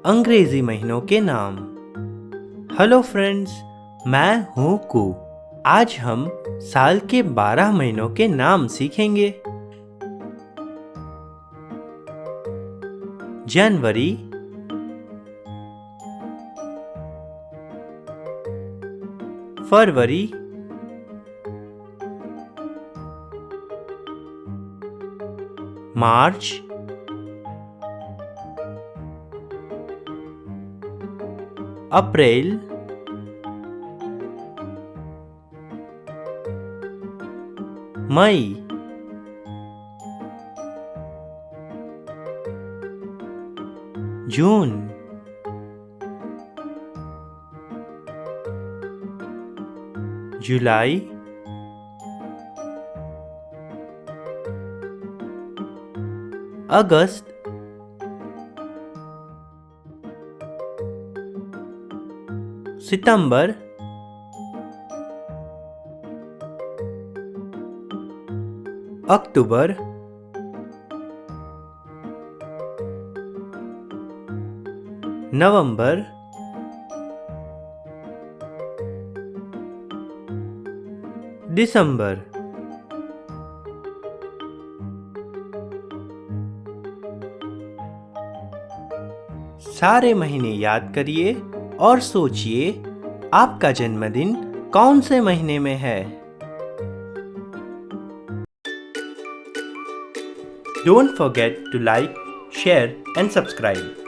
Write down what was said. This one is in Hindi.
अंग्रेजी महीनों के नाम। हेलो फ्रेंड्स, मैं हूँ कू। आज हम साल के 12 महीनों के नाम सीखेंगे। जनवरी, फरवरी, मार्च, अप्रैल, मई, जून, जुलाई, अगस्त, सितंबर, अक्टूबर, नवंबर, दिसंबर। सारे महीने याद करिए और सोचिए आपका जन्मदिन कौन से महीने में है। Don't forget to like, share and subscribe.